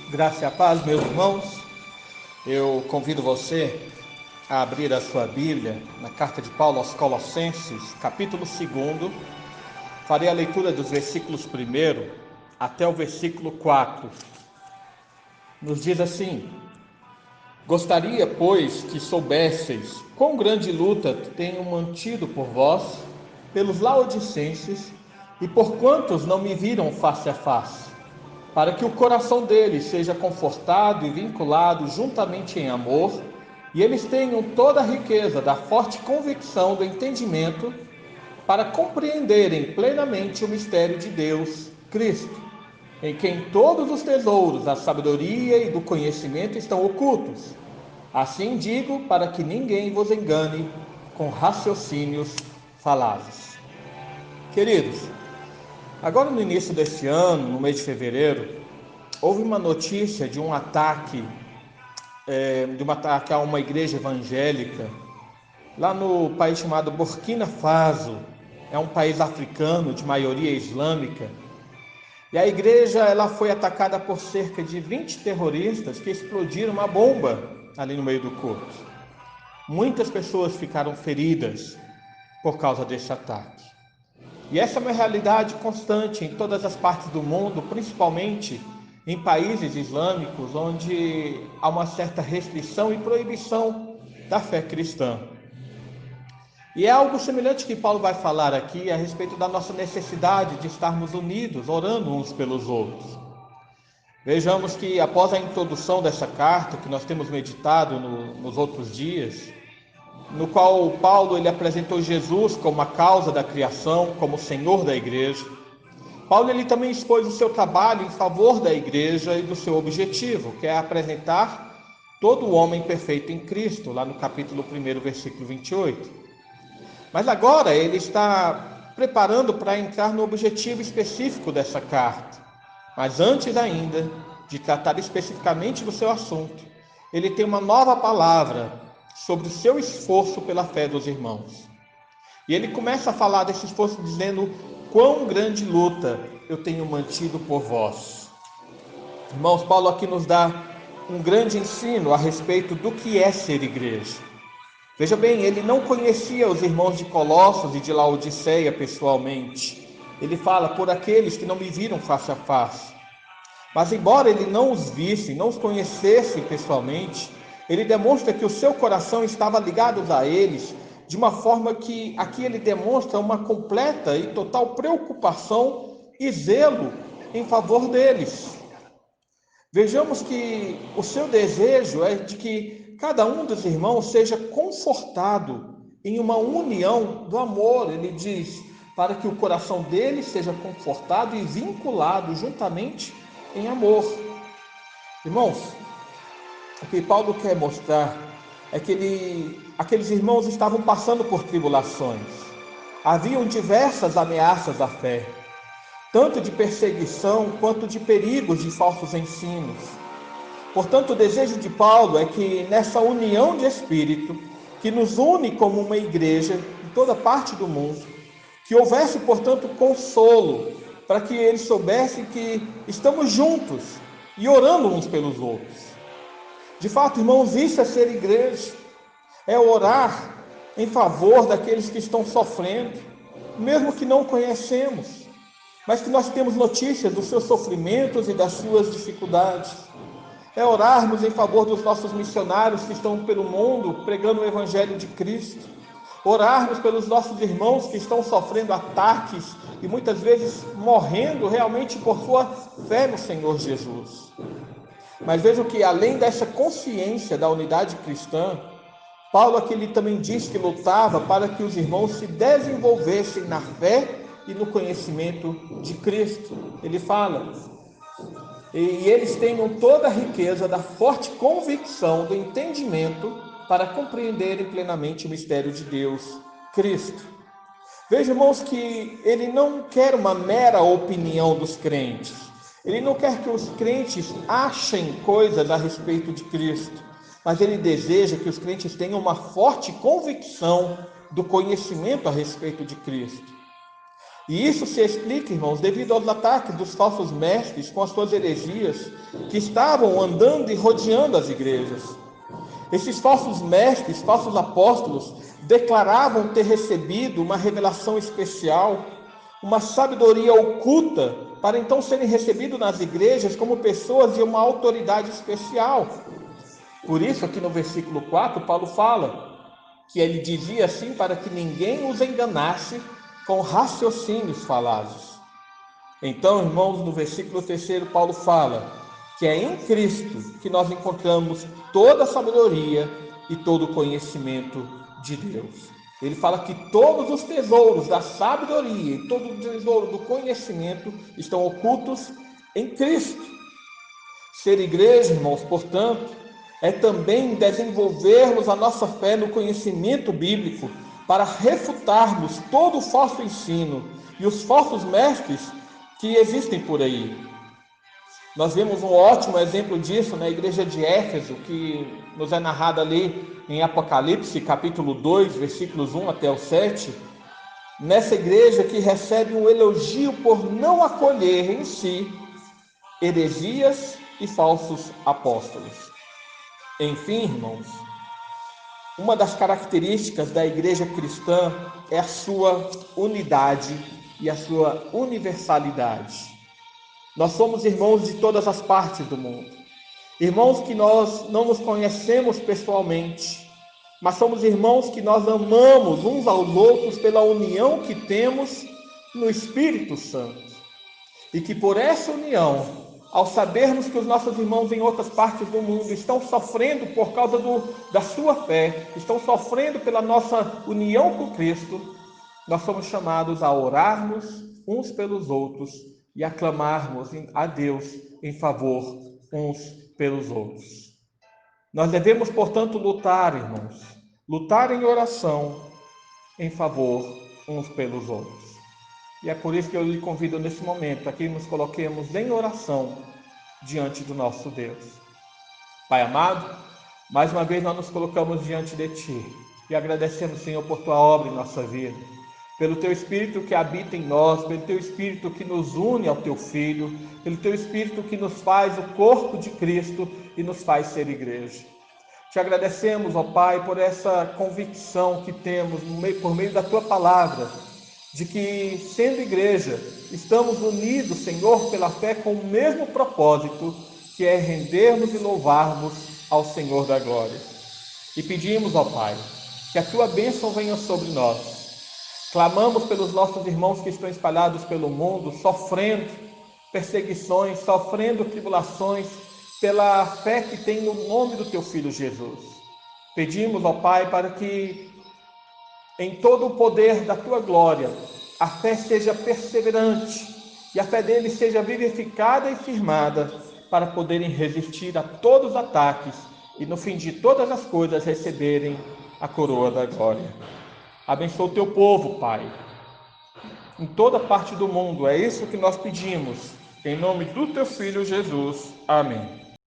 Graça e a paz, meus irmãos. Eu convido você a abrir a sua Bíblia na carta de Paulo aos Colossenses, capítulo 2. Farei a leitura dos versículos 1 até o versículo 4. Nos diz assim: Gostaria, pois, que soubesseis quão grande luta tenho mantido por vós, pelos laodicenses, e por quantos não me viram face a face, para que o coração deles seja confortado e vinculado juntamente em amor, e eles tenham toda a riqueza da forte convicção do entendimento, para compreenderem plenamente o mistério de Deus, Cristo, em quem todos os tesouros da sabedoria e do conhecimento estão ocultos. Assim digo, para que ninguém vos engane com raciocínios falazes. Queridos, agora no início deste ano, no mês de fevereiro, houve uma notícia de um ataque a uma igreja evangélica lá no país chamado Burkina Faso. É um país africano de maioria islâmica. E a igreja ela foi atacada por cerca de 20 terroristas que explodiram uma bomba ali no meio do culto. Muitas pessoas ficaram feridas por causa desse ataque. E essa é uma realidade constante em todas as partes do mundo, principalmente em países islâmicos, onde há uma certa restrição e proibição da fé cristã. E é algo semelhante que Paulo vai falar aqui a respeito da nossa necessidade de estarmos unidos, orando uns pelos outros. Vejamos que após a introdução dessa carta, que nós temos meditado nos outros dias, no qual Paulo ele apresentou Jesus como a causa da criação, como o Senhor da igreja, Paulo ele também expôs o seu trabalho em favor da igreja e do seu objetivo, que é apresentar todo o homem perfeito em Cristo, lá no capítulo 1, versículo 28. Mas agora ele está preparando para entrar no objetivo específico dessa carta. Mas antes ainda de tratar especificamente do seu assunto, ele tem uma nova palavra sobre o seu esforço pela fé dos irmãos. E ele começa a falar desse esforço dizendo: quão grande luta eu tenho mantido por vós. Irmãos, Paulo aqui nos dá um grande ensino a respeito do que é ser igreja. Veja bem, ele não conhecia os irmãos de Colossos e de Laodiceia pessoalmente. Ele fala: por aqueles que não me viram face a face. Mas embora ele não os visse, não os conhecesse pessoalmente, ele demonstra que o seu coração estava ligado a eles, de uma forma que aqui ele demonstra uma completa e total preocupação e zelo em favor deles. Vejamos que o seu desejo é de que cada um dos irmãos seja confortado em uma união do amor. Ele diz, para que o coração deles seja confortado e vinculado juntamente em amor. Irmãos, o que Paulo quer mostrar é que aqueles irmãos estavam passando por tribulações. Haviam diversas ameaças à fé, tanto de perseguição quanto de perigos de falsos ensinos. Portanto, o desejo de Paulo é que nessa união de espírito, que nos une como uma igreja em toda parte do mundo, que houvesse, portanto, consolo, para que eles soubessem que estamos juntos e orando uns pelos outros. De fato, irmãos, isso é ser igreja, é orar em favor daqueles que estão sofrendo, mesmo que não conhecemos, mas que nós temos notícias dos seus sofrimentos e das suas dificuldades. É orarmos em favor dos nossos missionários que estão pelo mundo pregando o Evangelho de Cristo. Orarmos pelos nossos irmãos que estão sofrendo ataques e muitas vezes morrendo realmente por sua fé no Senhor Jesus. Mas vejam que além dessa consciência da unidade cristã, Paulo aqui ele também diz que lutava para que os irmãos se desenvolvessem na fé e no conhecimento de Cristo. Ele fala: e eles tenham toda a riqueza da forte convicção do entendimento para compreenderem plenamente o mistério de Deus, Cristo. Veja, irmãos, que ele não quer uma mera opinião dos crentes. Ele não quer que os crentes achem coisas a respeito de Cristo, mas ele deseja que os crentes tenham uma forte convicção do conhecimento a respeito de Cristo. E isso se explica, irmãos, devido aos ataques dos falsos mestres com as suas heresias, que estavam andando e rodeando as igrejas. Esses falsos mestres, falsos apóstolos, declaravam ter recebido uma revelação especial, uma sabedoria oculta, para então serem recebidos nas igrejas como pessoas de uma autoridade especial. Por isso, aqui no versículo 4, Paulo fala que ele dizia assim para que ninguém os enganasse com raciocínios falados. Então, irmãos, no versículo 3, Paulo fala que é em Cristo que nós encontramos toda a sabedoria e todo o conhecimento de Deus. Ele fala que todos os tesouros da sabedoria e todo o tesouro do conhecimento estão ocultos em Cristo. Ser igreja, irmãos, portanto, é também desenvolvermos a nossa fé no conhecimento bíblico para refutarmos todo o falso ensino e os falsos mestres que existem por aí. Nós vemos um ótimo exemplo disso na igreja de Éfeso, que nos é narrado ali em Apocalipse, capítulo 2, versículos 1 até o 7. Nessa igreja que recebe um elogio por não acolher em si heresias e falsos apóstolos. Enfim, irmãos, uma das características da igreja cristã é a sua unidade e a sua universalidade. Nós somos irmãos de todas as partes do mundo. Irmãos que nós não nos conhecemos pessoalmente, mas somos irmãos que nós amamos uns aos outros pela união que temos no Espírito Santo. E que por essa união, ao sabermos que os nossos irmãos em outras partes do mundo estão sofrendo por causa da sua fé, estão sofrendo pela nossa união com Cristo, nós somos chamados a orarmos uns pelos outros e a clamarmos a Deus em favor uns pelos outros. Nós devemos, portanto, lutar, irmãos, lutar em oração em favor uns pelos outros. E é por isso que eu lhe convido nesse momento a que nos coloquemos em oração diante do nosso Deus. Pai amado, mais uma vez nós nos colocamos diante de Ti e agradecemos, Senhor, por Tua obra em nossa vida, pelo Teu Espírito que habita em nós, pelo Teu Espírito que nos une ao Teu Filho, pelo Teu Espírito que nos faz o corpo de Cristo e nos faz ser igreja. Te agradecemos, ó Pai, por essa convicção que temos por meio da Tua palavra, de que, sendo igreja, estamos unidos, Senhor, pela fé com o mesmo propósito, que é rendermos e louvarmos ao Senhor da glória. E pedimos, ó Pai, que a Tua bênção venha sobre nós. Clamamos pelos nossos irmãos que estão espalhados pelo mundo, sofrendo perseguições, sofrendo tribulações, pela fé que tem no nome do Teu Filho Jesus. Pedimos, ó Pai, para que em todo o poder da Tua glória, a fé seja perseverante e a fé deles seja vivificada e firmada para poderem resistir a todos os ataques e no fim de todas as coisas receberem a coroa da glória. Abençoa o Teu povo, Pai, em toda parte do mundo. É isso que nós pedimos, em nome do Teu Filho Jesus. Amém.